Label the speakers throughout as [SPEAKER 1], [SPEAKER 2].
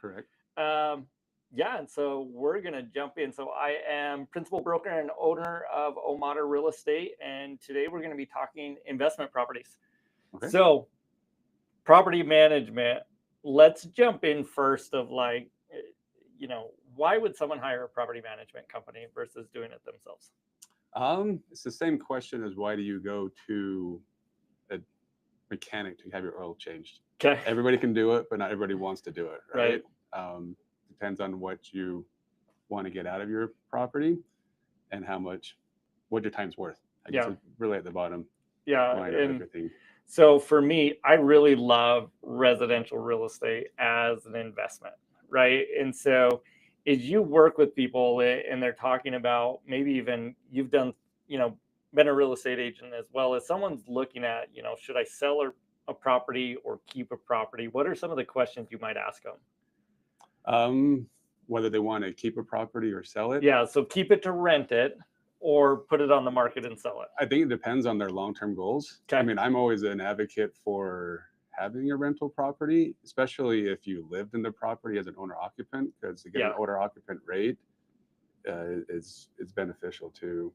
[SPEAKER 1] Correct.
[SPEAKER 2] Um, yeah, and so we're gonna jump in. So I am principal broker and owner of Omada Real Estate, and today we're gonna be talking investment properties.
[SPEAKER 1] Okay.
[SPEAKER 2] So property management. Let's jump in first of like, why would someone hire a property management company versus doing it themselves?
[SPEAKER 1] It's the same question as why do you go to a mechanic to have your oil changed?
[SPEAKER 2] Okay.
[SPEAKER 1] Everybody can do it, but not everybody wants to do it, right?
[SPEAKER 2] Right.
[SPEAKER 1] Depends on what you want to get out of your property and what your time's worth. I guess
[SPEAKER 2] Yeah.
[SPEAKER 1] it's really at the bottom
[SPEAKER 2] Yeah.
[SPEAKER 1] line of
[SPEAKER 2] And
[SPEAKER 1] everything.
[SPEAKER 2] so for me, I really love residential real estate as an investment, right? And so as you work with people and they're talking about maybe even you've done, you know, been a real estate agent as well as someone's looking at, should I sell a property or keep a property? What are some of the questions you might ask them?
[SPEAKER 1] Whether they want to keep a property or sell it.
[SPEAKER 2] Yeah, so keep it to rent it or put it on the market and sell it.
[SPEAKER 1] I think it depends on their long-term goals.
[SPEAKER 2] Okay.
[SPEAKER 1] I mean, I'm always an advocate for having a rental property, especially if you lived in the property as an owner-occupant, because again,
[SPEAKER 2] Yeah.
[SPEAKER 1] the owner-occupant rate is beneficial to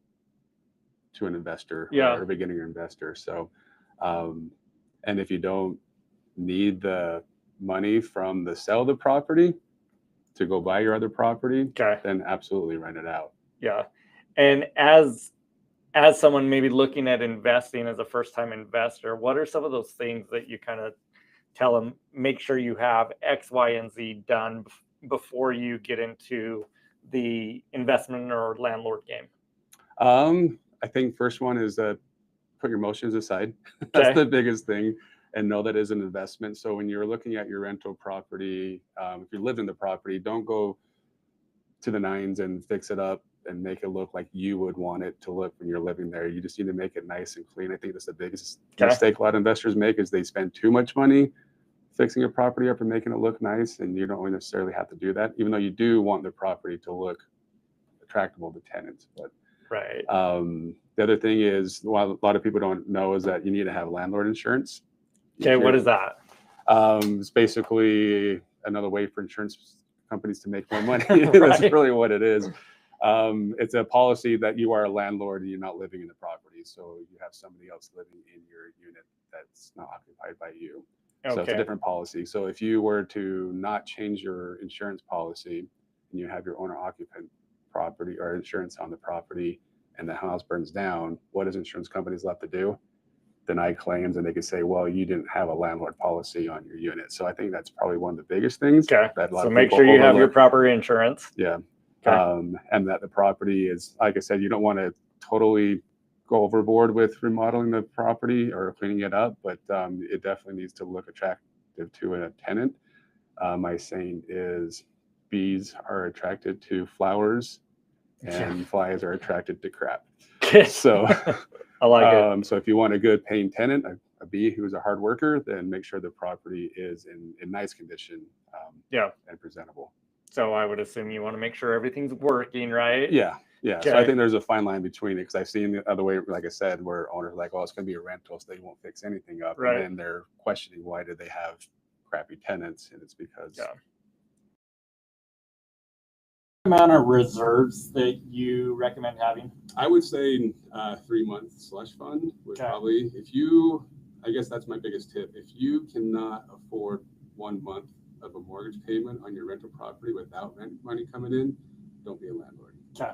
[SPEAKER 1] an investor
[SPEAKER 2] Yeah.
[SPEAKER 1] or a beginning investor. So, and if you don't need the money from the sell of the property to go buy your other property,
[SPEAKER 2] Okay.
[SPEAKER 1] then absolutely rent it out.
[SPEAKER 2] Yeah. And as someone maybe looking at investing as a first time investor, what are some of those things that you kind of tell them, make sure you have X, Y, and Z done before you get into the investment or landlord game?
[SPEAKER 1] I think first one is put your emotions aside. That's
[SPEAKER 2] Okay.
[SPEAKER 1] the biggest thing, and know that is an investment. So when you're looking at your rental property, if you live in the property, don't go to the nines and fix it up and make it look like you would want it to look when you're living there. You just need to make it nice and clean. I think that's the biggest
[SPEAKER 2] Okay.
[SPEAKER 1] mistake a lot of investors make is they spend too much money fixing a property up and making it look nice, and you don't necessarily have to do that, even though you do want the property to look attractable to tenants. But
[SPEAKER 2] Right.
[SPEAKER 1] the other thing is, what a lot of people don't know is that you need to have landlord insurance.
[SPEAKER 2] Okay. What is that?
[SPEAKER 1] It's basically another way for insurance companies to make more money.
[SPEAKER 2] Right.
[SPEAKER 1] That's really what it is. It's a policy that you are a landlord and you're not living in the property. So you have somebody else living in your unit that's not occupied by you.
[SPEAKER 2] Okay.
[SPEAKER 1] So it's a different policy. So if you were to not change your insurance policy and you have your owner occupant property or insurance on the property and the house burns down, what does insurance companies left to do? Deny claims, and they could say, well, you didn't have a landlord policy on your unit. So I think that's probably one of the biggest things.
[SPEAKER 2] Okay.
[SPEAKER 1] That a lot
[SPEAKER 2] So
[SPEAKER 1] of
[SPEAKER 2] make
[SPEAKER 1] people
[SPEAKER 2] sure you have your
[SPEAKER 1] overlook.
[SPEAKER 2] proper insurance.
[SPEAKER 1] Yeah.
[SPEAKER 2] Okay.
[SPEAKER 1] And that the property is, like I said, you don't want to totally go overboard with remodeling the property or cleaning it up, but it definitely needs to look attractive to a tenant. My saying is bees are attracted to flowers and flies are attracted to crap. So
[SPEAKER 2] I like it.
[SPEAKER 1] So if you want a good paying tenant, a bee who's a hard worker, then make sure the property is in nice condition and presentable.
[SPEAKER 2] So I would assume you want to make sure everything's working, right?
[SPEAKER 1] Yeah.
[SPEAKER 2] Okay.
[SPEAKER 1] So I think there's a fine line between it, because I've seen the other way, like I said, where owners are like, oh, it's going to be a rental, so they won't fix anything up.
[SPEAKER 2] Right.
[SPEAKER 1] And then they're questioning why did they have crappy tenants, and it's because
[SPEAKER 3] amount of reserves that you recommend having?
[SPEAKER 1] I would say 3-month slush fund would probably, I guess that's my biggest tip. If you cannot afford 1 month of a mortgage payment on your rental property without rent money coming in, don't be a landlord.
[SPEAKER 3] Okay.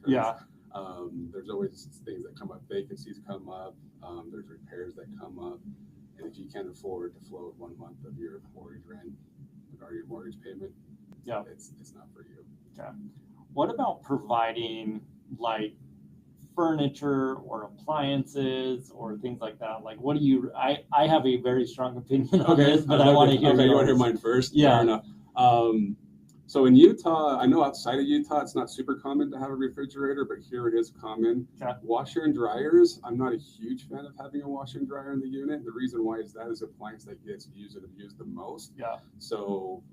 [SPEAKER 3] Yeah.
[SPEAKER 1] There's always things that come up, vacancies come up, there's repairs that come up, and if you can't afford to float 1 month of your mortgage rent or your mortgage payment, it's not for you.
[SPEAKER 3] Okay. What about providing like furniture or appliances or things like that? Like, what do you? I have a very strong opinion on this, but I want to hear.
[SPEAKER 1] Okay, you want to hear mine first?
[SPEAKER 3] Yeah.
[SPEAKER 1] Fair enough. So in Utah, I know outside of Utah, it's not super common to have a refrigerator, but here it is common.
[SPEAKER 3] Okay.
[SPEAKER 1] Washer and dryers, I'm not a huge fan of having a washer and dryer in the unit. The reason why is that is the appliance that gets used and abused the most.
[SPEAKER 3] Yeah.
[SPEAKER 1] So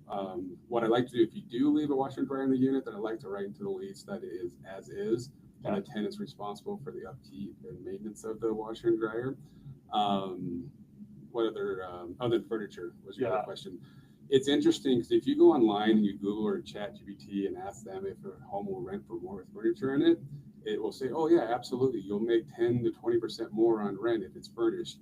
[SPEAKER 1] what I like to do, if you do leave a washer and dryer in the unit, then I like to write into the lease that it is as is, and the tenant's responsible for the upkeep and maintenance of the washer and dryer. What other, other than furniture was your other question. It's interesting because if you go online and you Google or ChatGPT and ask them if a home will rent for more with furniture in it, it will say, "Oh yeah, absolutely. You'll make 10 to 20% more on rent if it's furnished."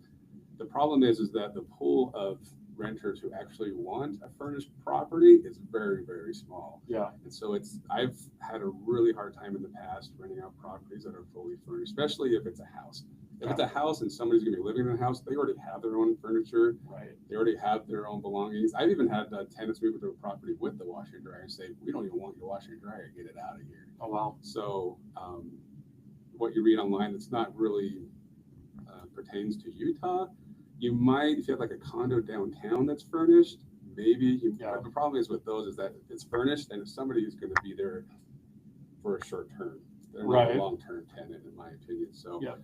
[SPEAKER 1] The problem is that the pool of renters who actually want a furnished property is very, very small.
[SPEAKER 3] Yeah.
[SPEAKER 1] And so I've had a really hard time in the past renting out properties that are fully furnished, especially if it's a house. If it's a house and somebody's gonna be living in a house, they already have their own furniture.
[SPEAKER 3] Right.
[SPEAKER 1] They already have their own belongings. I've even had tenants move into a property with the washer and dryer and say, "We don't even want your washer and dryer. Get it out of here."
[SPEAKER 3] Oh, wow.
[SPEAKER 1] So what you read online, it's not really pertains to Utah. You might, if you have like a condo downtown that's furnished, maybe.
[SPEAKER 3] Yeah.
[SPEAKER 1] The problem is with those is that if it's furnished, and if somebody is going to be there for a short term, they're not
[SPEAKER 3] Right.
[SPEAKER 1] a long-term tenant, in my opinion. So
[SPEAKER 3] Yeah.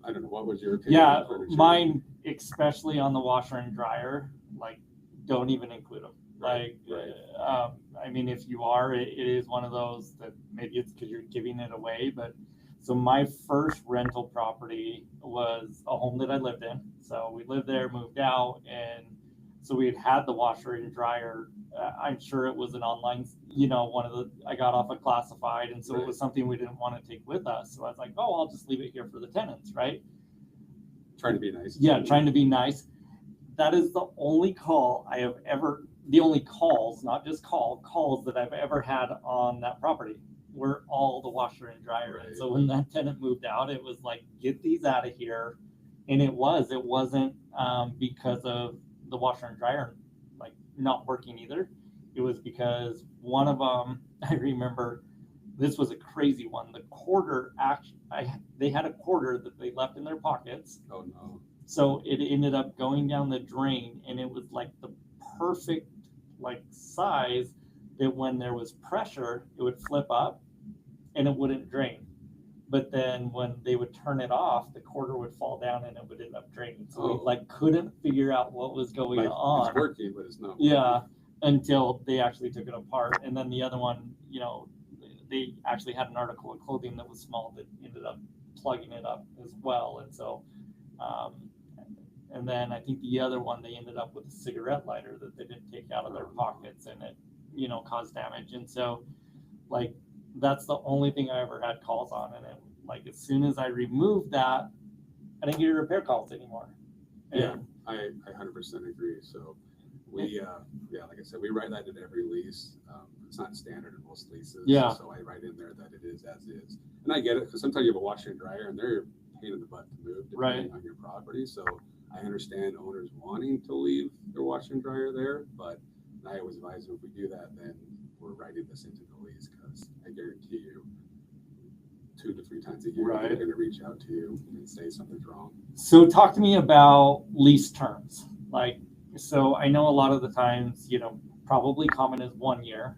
[SPEAKER 1] I don't know. What was your opinion?
[SPEAKER 3] Yeah,
[SPEAKER 1] on furniture?
[SPEAKER 3] mine, especially on the washer and dryer, like, don't even include them.
[SPEAKER 1] Right,
[SPEAKER 3] Like,
[SPEAKER 1] right.
[SPEAKER 3] I mean, if you are, it is one of those that maybe it's because you're giving it away. But so my first rental property was a home that I lived in. So we lived there, moved out, and so we had the washer and dryer. I'm sure it was an online, I got off a classified, and so it was something we didn't want to take with us. So I was like, oh, I'll just leave it here for the tenants, right?
[SPEAKER 1] Trying to be nice.
[SPEAKER 3] Yeah, trying to be nice. That is the only the only calls, not just calls that I've ever had on that property were all the washer and dryer.
[SPEAKER 1] Right.
[SPEAKER 3] And so when that tenant moved out, it was like, get these out of here. And it wasn't because of the washer and dryer like not working either. It was because one of them, I remember this was a crazy one. The quarter they had a quarter that they left in their pockets.
[SPEAKER 1] Oh no.
[SPEAKER 3] So it ended up going down the drain, and it was like the perfect like size that when there was pressure, it would flip up and it wouldn't drain. But then when they would turn it off, the quarter would fall down and it would end up draining. So we like couldn't figure out what was going
[SPEAKER 1] Like,
[SPEAKER 3] on.
[SPEAKER 1] it's working, but it's not.
[SPEAKER 3] Yeah, until they actually took it apart. And then the other one, they actually had an article of clothing that was small that ended up plugging it up as well. And so, and then I think the other one, they ended up with a cigarette lighter that they didn't take out of their pockets, and it, caused damage. And so, like, that's the only thing I ever had calls on. And it, like, as soon as I removed that, I didn't get repair calls anymore.
[SPEAKER 1] Yeah, I 100% agree. So we, like I said, we write that in every lease. It's not standard in most leases.
[SPEAKER 3] Yeah.
[SPEAKER 1] So I write in there that it is as is. And I get it, because sometimes you have a washer and dryer and they're a pain in the butt to move depending on your property. So I understand owners wanting to leave their washer and dryer there, but I always advise them, if we do that, then we're writing this into the lease, because I guarantee you 2 to 3 times a year they're going to reach out to you and say something's wrong.
[SPEAKER 3] So talk to me about lease terms. Like, so I know a lot of the times, probably common is 1 year,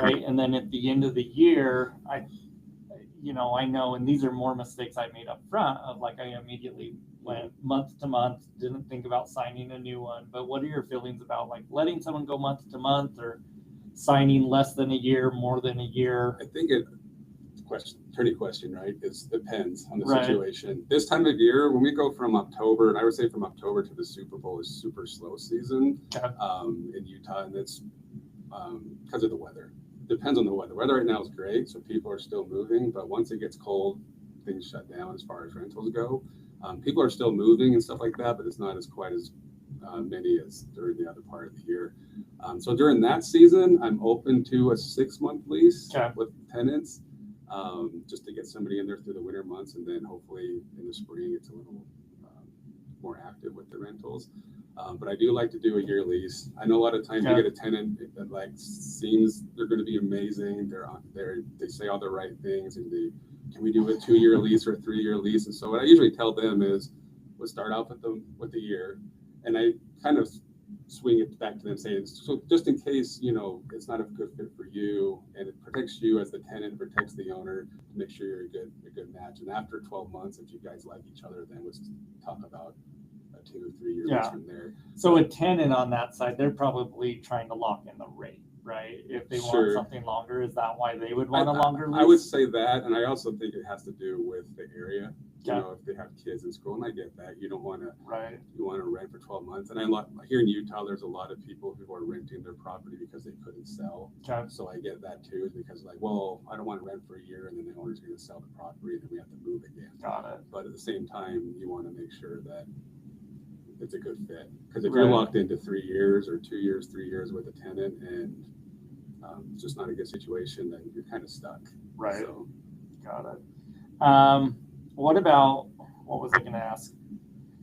[SPEAKER 3] right? And then at the end of the year, I know, and these are more mistakes I made up front of, like, I immediately went month to month, didn't think about signing a new one. But what are your feelings about, like, letting someone go month to month, or signing less than a year, more than a year?
[SPEAKER 1] I think attorney question, right? It depends on the situation. This time of year, when we go from October, and I would say from October to the Super Bowl is super slow season in Utah, and it's because of the weather. Depends on the weather. The weather right now is great, so people are still moving, but once it gets cold, things shut down as far as rentals go. People are still moving and stuff like that, but it's not as quite as many as during the other part of the year. So during that season, I'm open to a 6-month lease with tenants, just to get somebody in there through the winter months, and then hopefully in the spring it's a little more active with the rentals. But I do like to do a year lease. I know a lot of times you get a tenant that like seems they're going to be amazing. They say all the right things, and can we do a 2-year lease or a 3-year lease? And so what I usually tell them is, we'll start off with the year, and I kind of swing it back to them saying, so just in case it's not a good fit for you, and it protects you as the tenant, protects the owner, to make sure you're a good match. And after 12 months, if you guys like each other, then let's talk about a 2 or 3 year lease from there.
[SPEAKER 3] So a tenant on that side, they're probably trying to lock in the rate, right? If they want something longer, is that why they would want a longer lease?
[SPEAKER 1] I would say that, and I also think it has to do with the area. you know, if they have kids in school, and I get that. You don't want to,
[SPEAKER 3] Right.
[SPEAKER 1] you want to rent for 12 months. And here in Utah, there's a lot of people who are renting their property because they couldn't sell.
[SPEAKER 3] Okay.
[SPEAKER 1] So I get that too, because like, well, I don't want to rent for a year and then the owner's going to sell the property and then we have to move again.
[SPEAKER 3] Got it.
[SPEAKER 1] But at the same time, you want to make sure that it's a good fit. Because if you're
[SPEAKER 3] Right.
[SPEAKER 1] locked into 3 years or 2 years, 3 years with a tenant and it's just not a good situation, then you're kind of stuck.
[SPEAKER 3] Right.
[SPEAKER 1] So,
[SPEAKER 3] Got it. What about, what was I going to ask?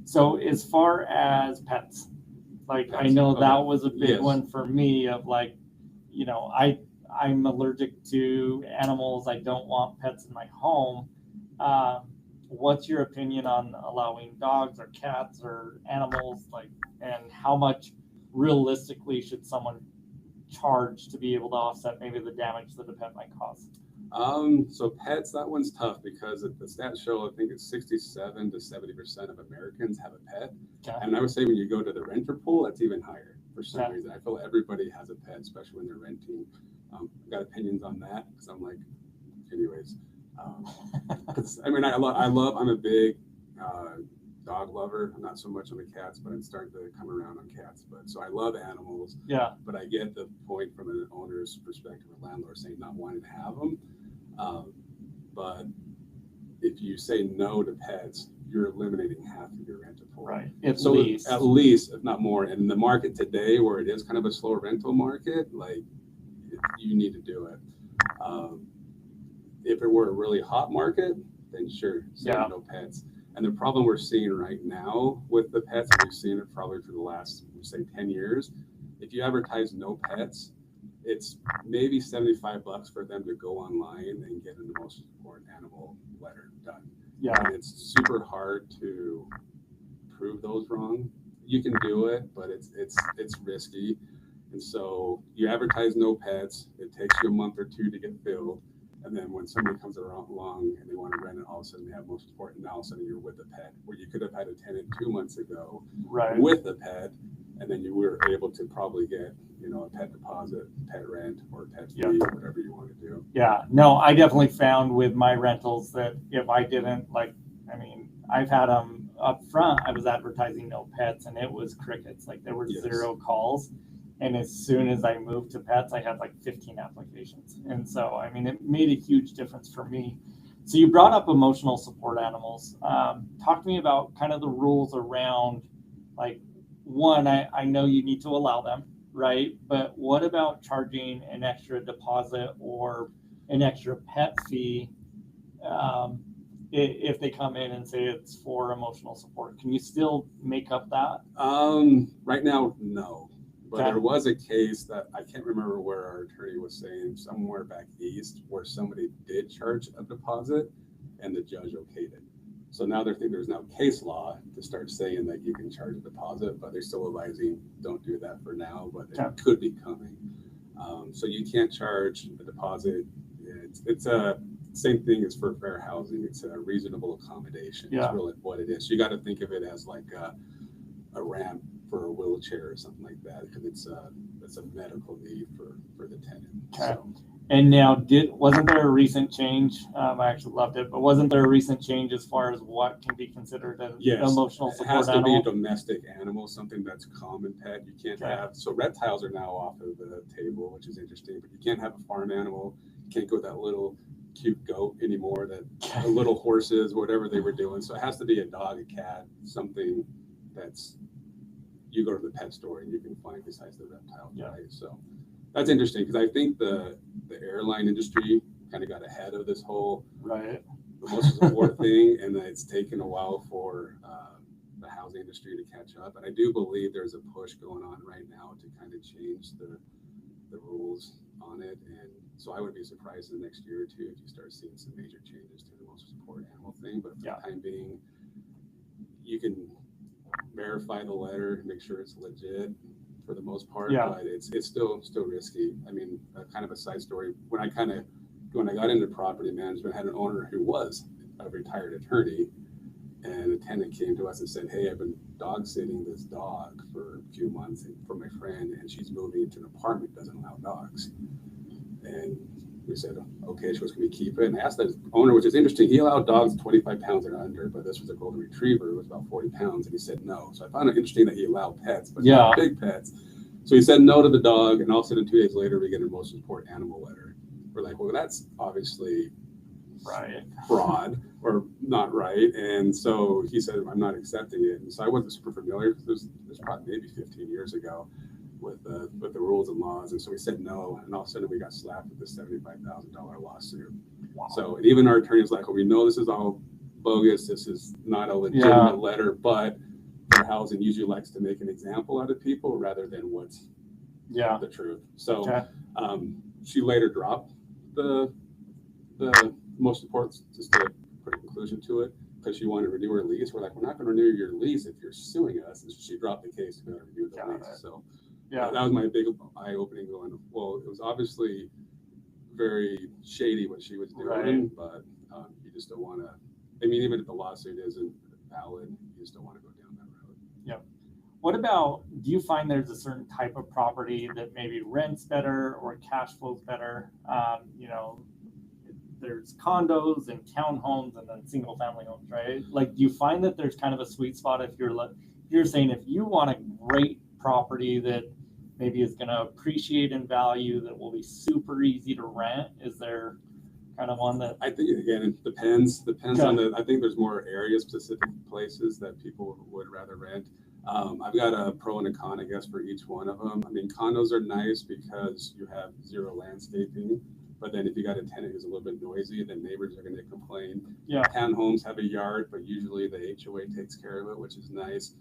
[SPEAKER 3] So as far as pets, like I
[SPEAKER 1] Pets,
[SPEAKER 3] know that
[SPEAKER 1] okay.
[SPEAKER 3] was a big
[SPEAKER 1] Yes.
[SPEAKER 3] one for me of like, you know, I'm allergic to animals. I don't want pets in my home. What's your opinion on allowing dogs or cats or animals, like, and how much realistically should someone charge to be able to offset maybe the damage that a pet might cause?
[SPEAKER 1] so pets, that one's tough because the stats show, I think it's 67 to 70% of Americans have a pet.
[SPEAKER 3] Okay.
[SPEAKER 1] And I would say when you go to the renter pool, that's even higher for some
[SPEAKER 3] Okay.
[SPEAKER 1] reason. I feel everybody has a pet, especially when they're renting. I've got opinions on that because I'm like, anyways. 'Cause, I mean, I'm a big dog lover. I'm not so much on the cats, but I'm starting to come around on cats. But so I love animals,
[SPEAKER 3] Yeah.
[SPEAKER 1] but I get the point from an owner's perspective, a landlord saying not wanting to have them. But if you say no to pets, you're eliminating half of your rental pool.
[SPEAKER 3] Right.
[SPEAKER 1] At least, if not more. And in the market today, where it is kind of a slow rental market, like you need to do it. If it were a really hot market, then sure, say
[SPEAKER 3] Yeah.
[SPEAKER 1] no pets. And the problem we're seeing right now with the pets, and we've seen it probably for the last, say, 10 years, if you advertise no pets, it's maybe $75 for them to go online and get an emotional support animal letter done.
[SPEAKER 3] Yeah.
[SPEAKER 1] And it's super hard to prove those wrong. You can do it, but it's risky. And so you advertise no pets, it takes you a month or two to get filled. And then when somebody comes along and they want to rent it, all of a sudden they have most support, and now all of a sudden you're with a pet, where you could have had a tenant 2 months ago
[SPEAKER 3] Right.
[SPEAKER 1] with a pet, and then you were able to probably get, you know, a pet deposit, pet rent, or pet fee,
[SPEAKER 3] Yeah.
[SPEAKER 1] or whatever you want to do.
[SPEAKER 3] Yeah, no, I definitely found with my rentals that if I didn't like, I mean, I've had them up front, I was advertising no pets and it was crickets. Like there were
[SPEAKER 1] Yes.
[SPEAKER 3] 0 calls. And as soon as I moved to pets, I had like 15 applications. And so, I mean, it made a huge difference for me. So you brought up emotional support animals. Talk to me about kind of the rules around, like, one, I know you need to allow them, right? But what about charging an extra deposit or an extra pet fee if they come in and say it's for emotional support? Can you still make up that?
[SPEAKER 1] Right now, no. But
[SPEAKER 3] Okay.
[SPEAKER 1] there was a case that I can't remember where our attorney was saying, somewhere back east, where somebody did charge a deposit and the judge okayed it. So now there's now case law to start saying that you can charge a deposit, but they're still advising don't do that for now, but
[SPEAKER 3] Okay.
[SPEAKER 1] it could be coming. So you can't charge a deposit. It's a same thing as for fair housing. It's a reasonable accommodation.
[SPEAKER 3] Yeah.
[SPEAKER 1] It's really what it is. So you got to think of it as like a ramp for a wheelchair or something like that, because it's a medical need for the tenant.
[SPEAKER 3] Okay.
[SPEAKER 1] So,
[SPEAKER 3] And now, wasn't there a recent change? I actually loved it, but wasn't there a recent change as far as what can be considered an
[SPEAKER 1] yes,
[SPEAKER 3] emotional
[SPEAKER 1] it
[SPEAKER 3] support
[SPEAKER 1] has to be a
[SPEAKER 3] animal?
[SPEAKER 1] domestic animal, something that's common pet. You can't
[SPEAKER 3] Okay.
[SPEAKER 1] have, so reptiles are now off of the table, which is interesting, but you can't have a farm animal. You can't go with that little cute goat anymore, the little horses, whatever they were doing. So it has to be a dog, a cat, something that's, you go to the pet store and you can find besides the reptile.
[SPEAKER 3] Yeah.
[SPEAKER 1] Right? So that's interesting, because I think the airline industry kind of got ahead of this whole
[SPEAKER 3] Right.
[SPEAKER 1] emotional support thing, and that it's taken a while for the housing industry to catch up. And I do believe there's a push going on right now to kind of change the rules on it. And so I would be surprised in the next year or two if you start seeing some major changes to the emotional support animal thing. But for
[SPEAKER 3] Yeah.
[SPEAKER 1] the time being, you can verify the letter, make sure it's legit for the most part.
[SPEAKER 3] Yeah.
[SPEAKER 1] But it's still risky. I mean, kind of a side story. When I got into property management, I had an owner who was a retired attorney, and a tenant came to us and said, "Hey, I've been dog sitting this dog for a few months for my friend, and she's moving into an apartment that doesn't allow dogs." And we said, okay, she was going to keep it. And I asked the owner, which is interesting. He allowed dogs 25 pounds and under, but this was a golden retriever. It was about 40 pounds. And he said no. So I found it interesting that he allowed pets, but not big pets. So he said no to the dog. And all of a sudden, 2 days later, we get a most important animal letter. We're like, well, that's obviously fraud or not right. And so he said, I'm not accepting it. And so I wasn't super familiar because this was probably maybe 15 years ago with the rules and laws. And so we said no. And all of a sudden we got slapped with a $75,000 lawsuit. Wow. So, and even our attorney was like, well, we know this is all bogus. This is not a legitimate letter, but fair housing usually likes to make an example out of people rather than what's the truth. So she later dropped the most important, just to put a conclusion to it, because she wanted to renew her lease. We're like, we're not going to renew your lease if you're suing us. And she dropped the case to go renew the lease. So that was my big eye-opening going, well, it was obviously very shady what she was doing, but you just don't want to, I mean, even if the lawsuit isn't valid, you just don't want to go down that road.
[SPEAKER 3] Yep. What about, do you find there's a certain type of property that maybe rents better or cash flows better? You know, there's condos and townhomes and then single family homes, right? Like, do you find that there's kind of a sweet spot if you're saying if you want a great property that maybe is going to appreciate in value, that will be super easy to rent? Is there kind of one that?
[SPEAKER 1] I think, again, it depends on I think there's more area specific places that people would rather rent. I've got a pro and a con, I guess, for each one of them. I mean, condos are nice because you have zero landscaping. But then if you got a tenant who's a little bit noisy, then neighbors are going to complain. Townhomes have a yard, but usually the HOA takes care of it, which is nice.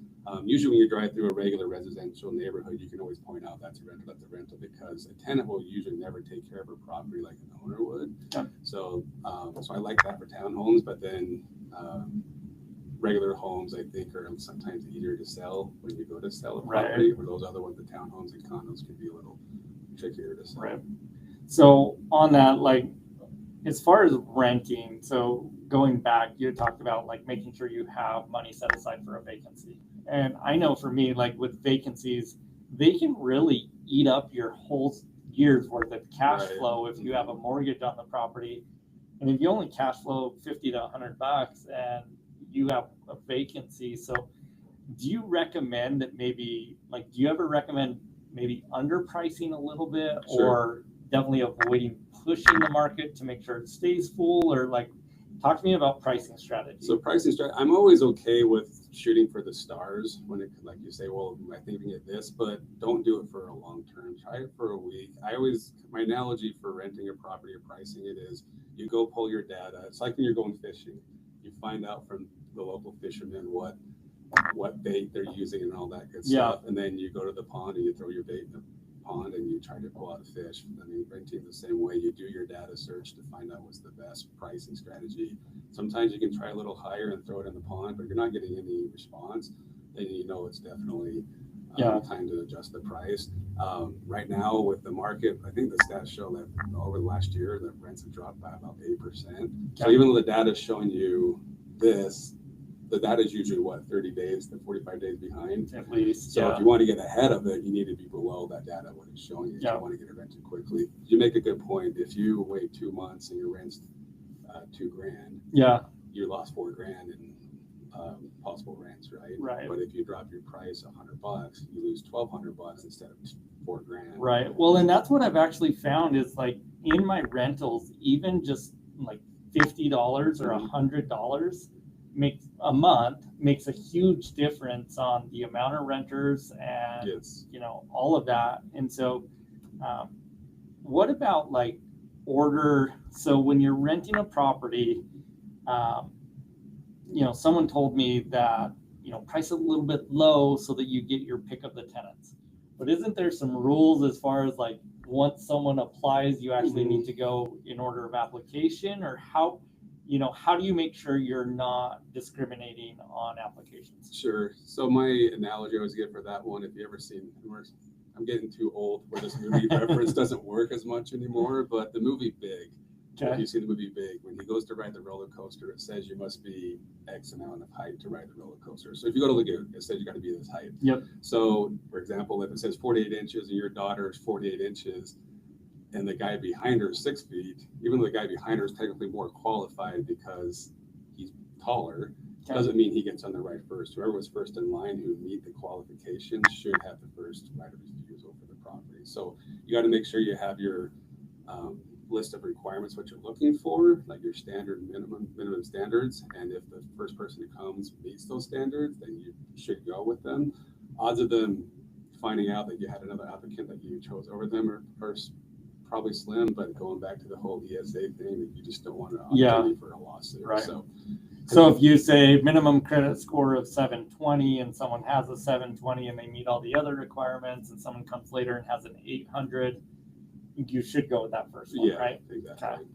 [SPEAKER 1] Usually when you drive through a regular residential neighborhood, you can always point out that's a rental, because a tenant will usually never take care of her property like an owner would. So I like that for townhomes, but then regular homes, I think, are sometimes easier to sell when you go to sell a property, where those other ones, the townhomes and condos, can be a little trickier to sell.
[SPEAKER 3] Right. So on that, like, as far as renting, so going back, you talked about like making sure you have money set aside for a vacancy. And I know for me, like with vacancies, they can really eat up your whole year's worth of cash flow if you have a mortgage on the property. And if you only cash flow $50 to $100 and you have a vacancy. So do you recommend that maybe, like, do you ever recommend maybe underpricing a little bit or definitely avoiding pushing the market to make sure it stays full? Or like, talk to me about pricing strategy.
[SPEAKER 1] So pricing strategy, I'm always okay with shooting for the stars when it, like you say, well, I think we can get this, but don't do it for a long term. Try it for a week. My analogy for renting a property or pricing it is, you go pull your data. It's like when you're going fishing. You find out from the local fishermen what bait they're using and all that good stuff. And then you go to the pond and you throw your bait in the pond and you try to pull out a fish. I mean, renting the same way, you do your data search to find out what's the best pricing strategy. Sometimes you can try a little higher and throw it in the pond, but if you're not getting any response, then you know it's definitely time to adjust the price. Right now with the market, I think the stats show that over the last year, the rents have dropped by about 8%. So even though the data is showing you this, the data is usually 30 days to 45 days behind
[SPEAKER 3] at least.
[SPEAKER 1] So if you want to get ahead of it, you need to be below that data, what it's showing you. If you want to get it rented quickly. You make a good point. If you wait 2 months and your rent's $2,000, you lost $4,000 in possible rents, right? But if you drop your price $100, you lose $1,200 instead of $4,000.
[SPEAKER 3] Right. Well, and that's what I've actually found is, like, in my rentals, even just like $50 or $100 makes a huge difference on the amount of renters and all of that. And so what about like so when you're renting a property, someone told me that price it a little bit low so that you get your pick of the tenants, but isn't there some rules as far as like once someone applies you actually need to go in order of application, or how do you make sure you're not discriminating on applications?
[SPEAKER 1] Sure. So my analogy I always give for that one, if you ever seen, I'm getting too old where this movie reference doesn't work as much anymore, but the movie Big, if you've seen the movie Big, when he goes to ride the roller coaster, it says you must be X amount of height to ride the roller coaster. So if you go to Lagoon, it says you got to be this height.
[SPEAKER 3] Yep.
[SPEAKER 1] So for example, if it says 48 inches and your daughter is 48 inches, and the guy behind her is 6 feet, even though the guy behind her is technically more qualified because he's taller,
[SPEAKER 3] Okay.
[SPEAKER 1] doesn't mean he gets on the right first. Whoever was first in line who meet the qualifications should have the first right of refusal for the property. So you got to make sure you have your list of requirements, what you're looking for, like your standard minimum standards. And if the first person who comes meets those standards, then you should go with them. Odds of them finding out that you had another applicant that you chose over them are probably slim, but going back to the whole ESA thing, you just don't want an opportunity for a lawsuit.
[SPEAKER 3] Right.
[SPEAKER 1] So
[SPEAKER 3] if you say minimum credit score of 720 and someone has a 720 and they meet all the other requirements and someone comes later and has an 800, you should go with that first one,
[SPEAKER 1] yeah,
[SPEAKER 3] right?
[SPEAKER 1] exactly.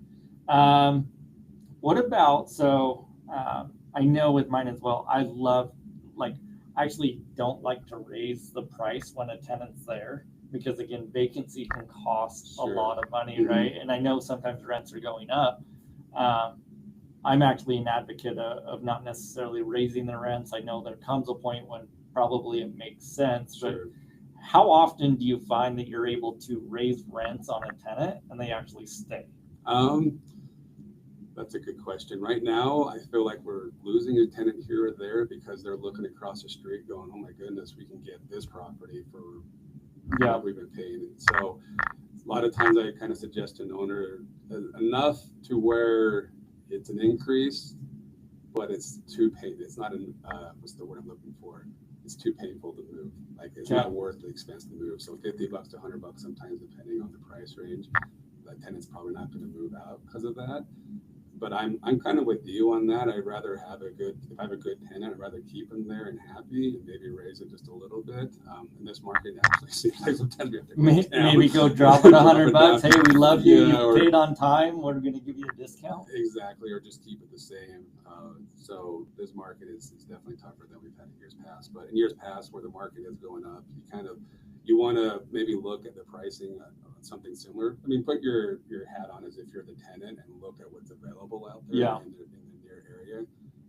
[SPEAKER 3] What about, I know with mine as well, I actually don't like to raise the price when a tenant's there because again, vacancy can cost a lot of money,
[SPEAKER 1] Mhm.
[SPEAKER 3] right? And I know sometimes rents are going up. I'm actually an advocate of not necessarily raising the rents. I know there comes a point when probably it makes sense, but
[SPEAKER 1] Sure.
[SPEAKER 3] how often do you find that you're able to raise rents on a tenant and they actually stay?
[SPEAKER 1] That's a good question. Right now, I feel like we're losing a tenant here or there because they're looking across the street going, oh my goodness, we can get this property for what we've been paying. And so a lot of times I kind of suggest to an owner enough to where it's an increase, but it's too painful. It's not what's the word I'm looking for? It's too painful to move. Like it's not worth the expense to move. So $50 to $100 sometimes, depending on the price range, that tenant's probably not going to move out because of that. But I'm kind of with you on that. I'd rather have if I have a good tenant, I'd rather keep them there and happy and maybe raise it just a little bit. In this market, actually seems like sometimes we have to go down.
[SPEAKER 3] Maybe go drop it $100. Hey, we love you.
[SPEAKER 1] Yeah,
[SPEAKER 3] You paid on time. We're going to give you a discount.
[SPEAKER 1] Exactly, or just keep it the same. So this market is definitely tougher than we've had in years past. But in years past, where the market is going up, you want to maybe look at the pricing on something similar. I mean, put your hat on as if you're the tenant and look at what's available out there in the near area.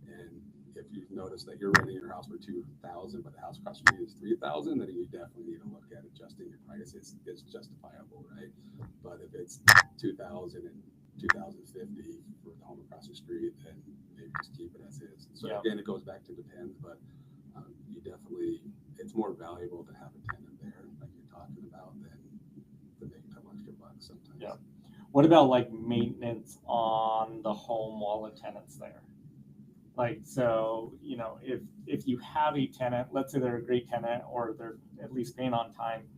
[SPEAKER 1] And if you notice that you're renting your house for $2,000, but the house across the street is $3,000, then you definitely need to look at adjusting your price. It's justifiable, right? But if it's $2,000 and $2,050 for the home across the street, then maybe just keep it as is. So again, it goes back to depends, but it's more valuable to have a tenant there, like you're talking about, than to make a couple extra bucks sometimes.
[SPEAKER 3] Yeah. What about like maintenance on the home while the tenant's there? Like, so, if you have a tenant, let's say they're a great tenant or they're at least paying on time,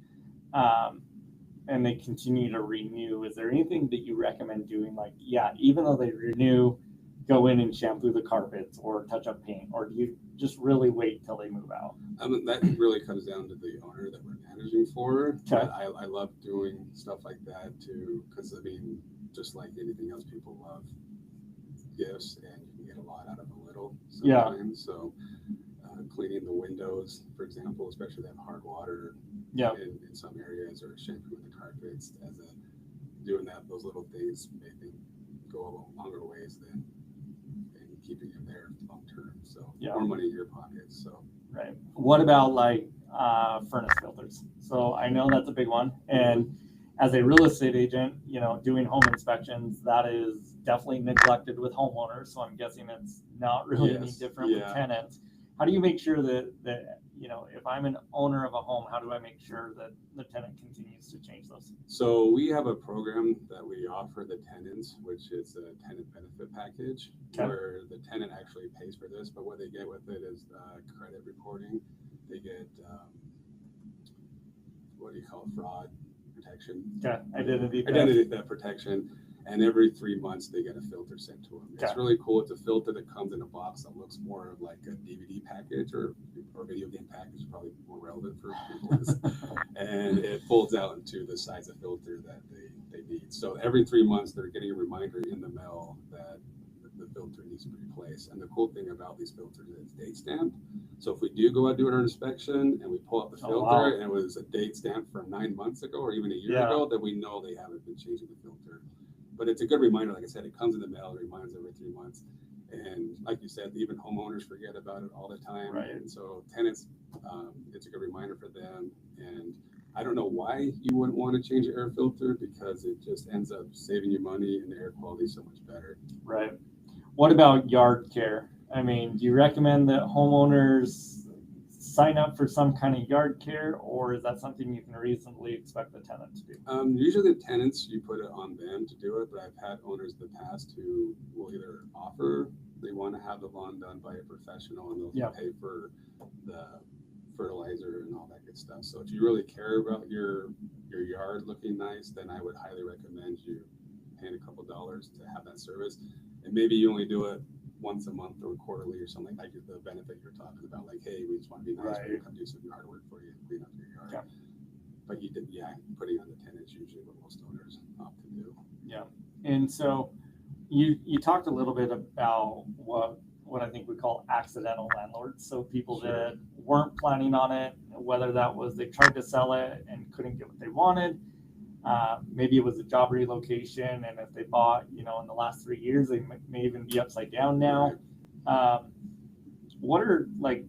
[SPEAKER 3] and they continue to renew, is there anything that you recommend doing? Like, even though they renew, go in and shampoo the carpets or touch up paint, or do you just really wait till they move out?
[SPEAKER 1] That really comes down to the owner that we're managing for.
[SPEAKER 3] Okay.
[SPEAKER 1] I love doing stuff like that too, because I mean, just like anything else, people love gifts, and you can get a lot out of a little sometimes. So cleaning the windows, for example, especially that hard water in some areas, or shampooing the carpets, doing those little things maybe go a longer ways than keeping it there long term. So more money in your pockets. So
[SPEAKER 3] right. What about like furnace filters? So I know that's a big one, and as a real estate agent, doing home inspections, that is definitely neglected with homeowners. So I'm guessing it's not really any different with tenants. How do you make sure that if I'm an owner of a home, how do I make sure that the tenant continues to change those?
[SPEAKER 1] So we have a program that we offer the tenants, which is a tenant benefit package, where the tenant actually pays for this, but what they get with it is credit reporting. They get fraud protection.
[SPEAKER 3] Okay, identity
[SPEAKER 1] theft protection. And every 3 months they get a filter sent to them. It's really cool. It's a filter that comes in a box that looks more like a DVD package or video game package, probably more relevant for people. And it folds out into the size of filter that they need. So every 3 months they're getting a reminder in the mail that the filter needs to be replaced. And the cool thing about these filters is it's date stamped. So if we do go out and do our inspection and we pull up the filter and it was a date stamp from 9 months ago or even a year ago, then we know they haven't been changing the filter. But it's a good reminder. Like I said, it comes in the mail. It reminds every 3 months. And like you said, even homeowners forget about it all the time.
[SPEAKER 3] Right.
[SPEAKER 1] And so tenants, it's a good reminder for them. And I don't know why you wouldn't want to change the air filter, because it just ends up saving you money and the air quality is so much better.
[SPEAKER 3] Right. What about yard care? I mean, do you recommend that homeowners sign up for some kind of yard care, or is that something you can reasonably expect the tenant to do?
[SPEAKER 1] Usually the tenants, you put it on them to do it, but I've had owners in the past who will either offer they want to have the lawn done by a professional, and they'll
[SPEAKER 3] Yeah.
[SPEAKER 1] pay for the fertilizer and all that good stuff. So if you really care about your yard looking nice, then I would highly recommend you paying a couple dollars to have that service. And maybe you only do it once a month or quarterly or something, like the benefit you're talking about, like, hey, we just want to be nice, we're gonna come do some yard work for you and clean up your yard.
[SPEAKER 3] Yeah.
[SPEAKER 1] But you did, putting on the tenants usually what most owners opt to do.
[SPEAKER 3] Yeah. And so you talked a little bit about what I think we call accidental landlords. So people
[SPEAKER 1] Sure.
[SPEAKER 3] that weren't planning on it, whether that was they tried to sell it and couldn't get what they wanted. Maybe it was a job relocation, and if they bought, in the last 3 years, they may even be upside down now. What are, like,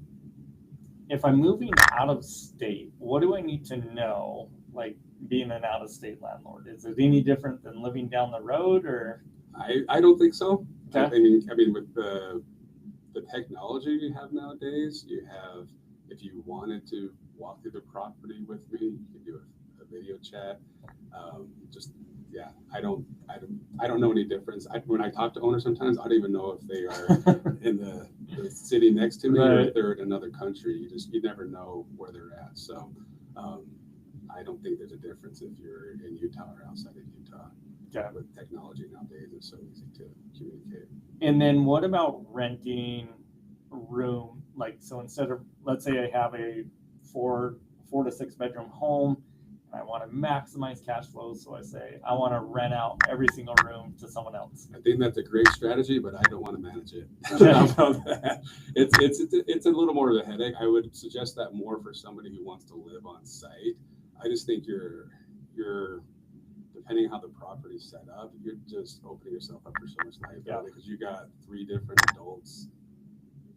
[SPEAKER 3] if I'm moving out of state, what do I need to know, like, being an out of state landlord? Is it any different than living down the road, or?
[SPEAKER 1] I don't think so.
[SPEAKER 3] Okay.
[SPEAKER 1] I mean, with the technology you have nowadays, if you wanted to walk through the property with me, you can do a video chat. I don't know any difference. When I talk to owners, sometimes I don't even know if they are in the city next to me, or if they're in another country. You never know where they're at. So I don't think there's a difference if you're in Utah or outside of Utah.
[SPEAKER 3] Yeah.
[SPEAKER 1] With technology nowadays, it's so easy to communicate.
[SPEAKER 3] And then what about renting a room? Like, so instead of, let's say I have a 4 to 6 bedroom home, and I want to maximize cash flow, so I say I want to rent out every single room to someone else.
[SPEAKER 1] I think that's a great strategy, but I don't want to manage it. How about that? It's a little more of a headache. I would suggest that more for somebody who wants to live on site. I just think you're depending on how the property's set up, you're just opening yourself up for so much liability, because you got 3 different adults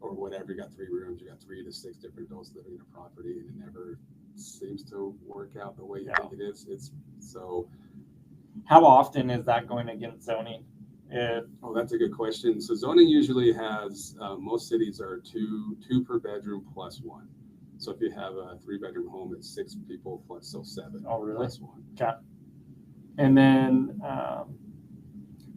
[SPEAKER 1] or whatever. You got 3 rooms, you got 3 to 6 different adults living in a property, and it never seems to work out the way you think it is. It's so.
[SPEAKER 3] How often is that going against zoning?
[SPEAKER 1] Oh, that's a good question. So zoning usually has, most cities are two per bedroom plus 1. So if you have a 3-bedroom home, it's 6 people plus, so 7.
[SPEAKER 3] Oh, really?
[SPEAKER 1] Plus 1.
[SPEAKER 3] Okay. And then I'm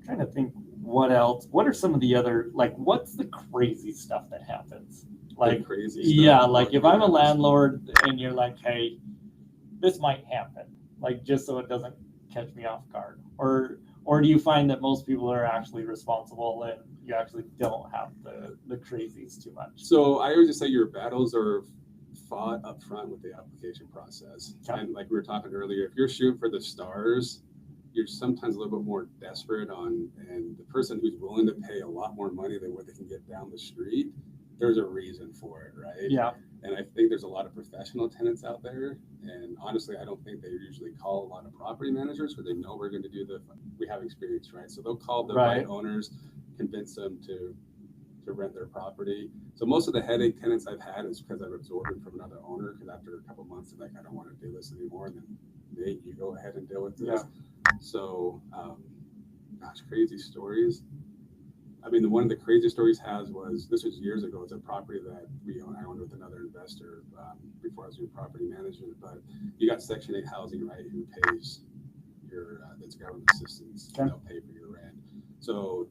[SPEAKER 3] trying to think what else. What are some of the other, like, what's the crazy stuff that happens? Like,
[SPEAKER 1] crazy stuff.
[SPEAKER 3] Yeah, like if I'm a landlord and you're like, hey, this might happen, like, just so it doesn't catch me off guard, or do you find that most people are actually responsible and you actually don't have the crazies too much?
[SPEAKER 1] So I always just say your battles are fought up front with the application process.
[SPEAKER 3] Okay.
[SPEAKER 1] And like we were talking earlier, if you're shooting for the stars, you're sometimes a little bit more desperate and the person who's willing to pay a lot more money than what they can get down the street, there's a reason for it, right?
[SPEAKER 3] Yeah.
[SPEAKER 1] And I think there's a lot of professional tenants out there. And honestly, I don't think they usually call a lot of property managers, because they know we're going to do we have experience, right? So they'll call the right owners, convince them to rent their property. So most of the headache tenants I've had is because I've absorbed it from another owner, because after a couple of months, they're like, I don't want to do this anymore. And then Nate, you go ahead and deal with this.
[SPEAKER 3] Yeah.
[SPEAKER 1] So, crazy stories. I mean, one of the craziest stories this was years ago. It's a property that I owned with another investor before I was doing property management. But you got Section 8 housing, right? Who pays that's government assistance.
[SPEAKER 3] Okay.
[SPEAKER 1] They'll pay for your rent. So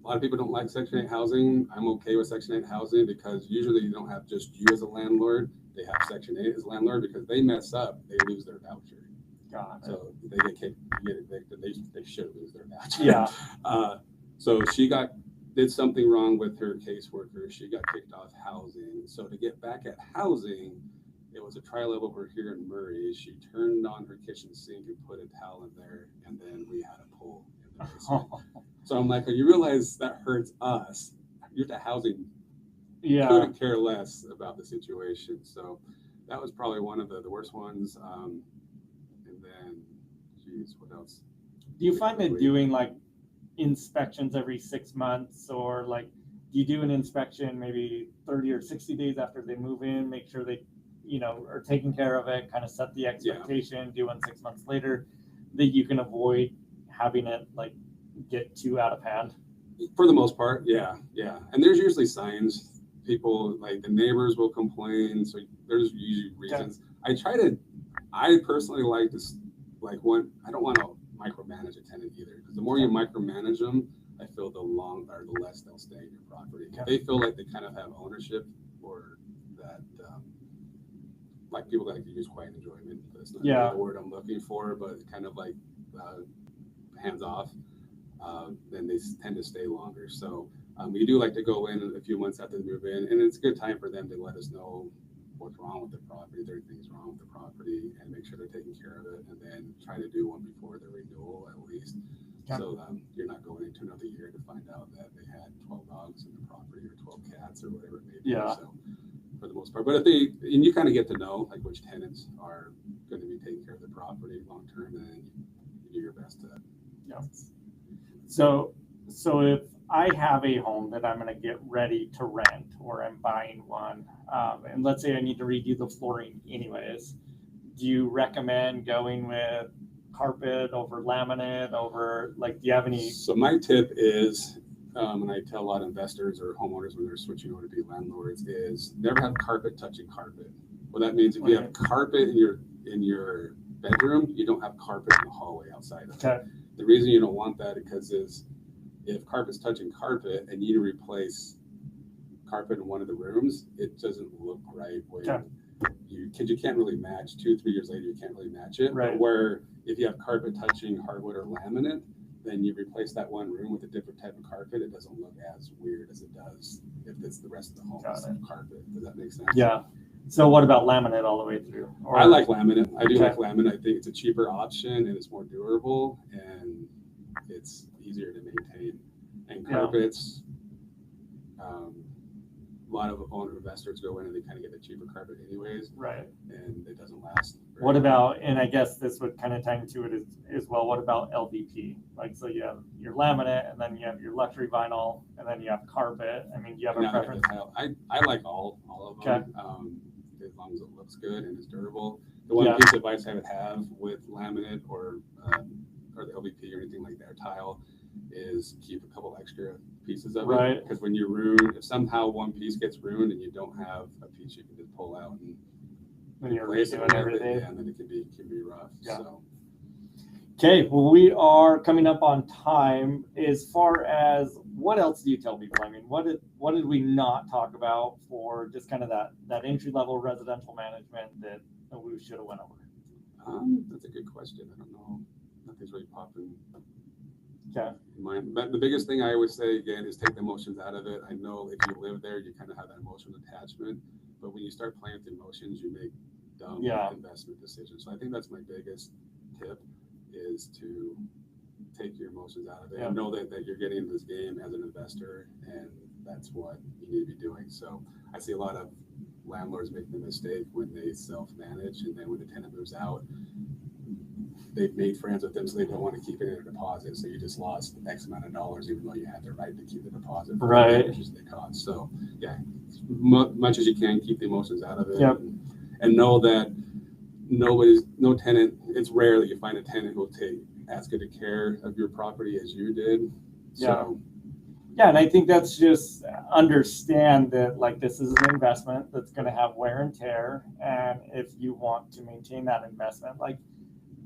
[SPEAKER 1] a lot of people don't like Section 8 housing. I'm okay with Section 8 housing, because usually you don't have just you as a landlord. They have Section 8 as a landlord, because they mess up, they lose their voucher. So they get kicked, get evicted. They should lose their voucher.
[SPEAKER 3] Yeah.
[SPEAKER 1] So she did something wrong with her caseworker. She got kicked off housing. So to get back at housing, it was a tri-level over here in Murray. She turned on her kitchen sink and put a towel in there, and then we had a pool in the basement. So I'm like, you realize that hurts us. You're the housing.
[SPEAKER 3] Yeah.
[SPEAKER 1] Couldn't care less about the situation. So that was probably one of the worst ones. And then, geez, what else?
[SPEAKER 3] Do you find that doing like inspections every 6 months, or like do you do an inspection maybe 30 or 60 days after they move in, make sure they are taking care of it, kind of set the expectation, do one 6 months later, that you can avoid having it like get too out of hand?
[SPEAKER 1] For the most part, yeah. And there's usually signs. People, like the neighbors will complain, so there's usually reasons. I personally like this, like I don't want to micromanage a tenant either, because the more you micromanage them, I feel the less they'll stay in your property. If they feel like they kind of have ownership, or that, like people that like to use quiet enjoyment, that's not really the word I'm looking for, but kind of like hands off, then they tend to stay longer. So we do like to go in a few months after they move in, and it's a good time for them to let us know what's wrong with the property, if there are things wrong with the property, and make sure they're taking care of it, and then try to do one before the renewal at least. So you're not going into another year to find out that they had 12 dogs in the property or 12 cats or whatever it may be. So for the most part, but and you kind of get to know like which tenants are going to be taking care of the property long term, and then you do your best to.
[SPEAKER 3] So if I have a home that I'm going to get ready to rent, or I'm buying one, and let's say I need to redo the flooring anyways, do you recommend going with carpet over laminate over, like, do you have any?
[SPEAKER 1] So my tip is, and I tell a lot of investors or homeowners when they're switching over to be landlords, is never have carpet touching carpet. Well, that means if you have carpet in your bedroom, you don't have carpet in the hallway outside of it. The reason you don't want that is if carpet's touching carpet and you need to replace carpet in one of the rooms, it doesn't look right when you can't really match 2-3 years later, you can't really match it. But where if you have carpet touching hardwood or laminate, then you replace that one room with a different type of carpet. It doesn't look as weird as it does if it's the rest of the home is carpet. Does that make sense?
[SPEAKER 3] Yeah. So what about laminate all the way through?
[SPEAKER 1] I like laminate. I do like laminate. I think it's a cheaper option, and it's more durable, and it's easier to maintain. And carpets, a lot of investors go in and they kind of get the cheaper carpet anyways. Right. And it doesn't last.
[SPEAKER 3] What about, and I guess this would kind of tie into it as well, what about LVP? Like, so you have your laminate, and then you have your luxury vinyl, and then you have carpet. I mean, do you have a preference?
[SPEAKER 1] I like all of them. As long as it looks good and is durable. The one piece of advice I would have with laminate or the LVP or anything like that, or tile, is keep a couple extra pieces of it. Because when you if somehow one piece gets ruined and you don't have a piece you can just pull out and
[SPEAKER 3] when you're redoing everything,
[SPEAKER 1] and then it can be rough. So.
[SPEAKER 3] Okay, well, we are coming up on time. As far as what else do you tell people? I mean, what did we not talk about for just kind of that entry level residential management that we should have went over?
[SPEAKER 1] That's a good question. I don't know. Nothing's really popping
[SPEAKER 3] in
[SPEAKER 1] mind. But the biggest thing I always say again is take the emotions out of it. I know if you live there, you kind of have that emotional attachment. But when you start playing with emotions, you make dumb investment decisions. So I think that's my biggest tip, is to take your emotions out of it and know that you're getting into this game as an investor, and that's what you need to be doing. So I see a lot of landlords make the mistake when they self-manage, and then when the tenant moves out, they've made friends with them, so they don't want to keep it in a deposit. So you just lost X amount of dollars, even though you had the right to keep the deposit. Which is the cost. So much as you can, keep the emotions out of it, and know that no tenant. It's rare that you find a tenant who will take as good a care of your property as you did. So,
[SPEAKER 3] and I think that's just understand that, like, this is an investment that's going to have wear and tear, and if you want to maintain that investment, like,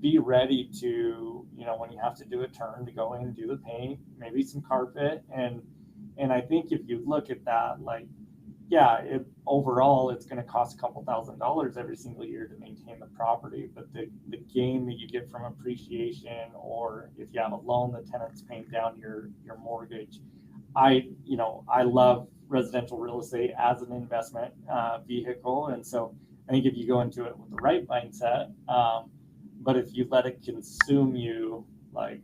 [SPEAKER 3] be ready to, when you have to do a turn, to go in and do the paint, maybe some carpet, and I think if you look at that, like, overall it's going to cost a couple $1,000s every single year to maintain the property, but the gain that you get from appreciation, or if you have a loan, the tenant's paying down your mortgage. I love residential real estate as an investment vehicle, and so I think if you go into it with the right mindset, but if you let it consume you, like,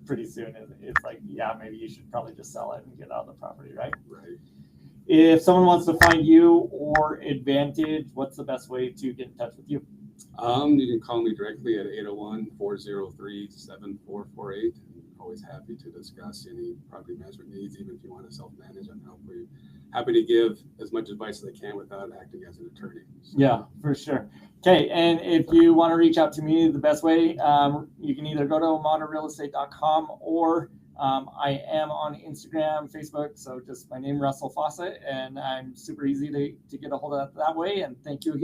[SPEAKER 3] pretty soon, it's like, maybe you should probably just sell it and get out of the property, right?
[SPEAKER 1] Right.
[SPEAKER 3] If someone wants to find you or Advantage, what's the best way to get in touch with you?
[SPEAKER 1] You can call me directly at 801-403-7448. I'm always happy to discuss any property management needs, even if you want to self-manage. I'm
[SPEAKER 4] happy to give as much advice as I can without acting as an attorney. So,
[SPEAKER 3] Yeah, for sure. Okay, and if you want to reach out to me, the best way, you can either go to modernrealestate.com or I am on Instagram, Facebook, so just my name, Russell Fawcett, and I'm super easy to get a hold of that way. And thank you again.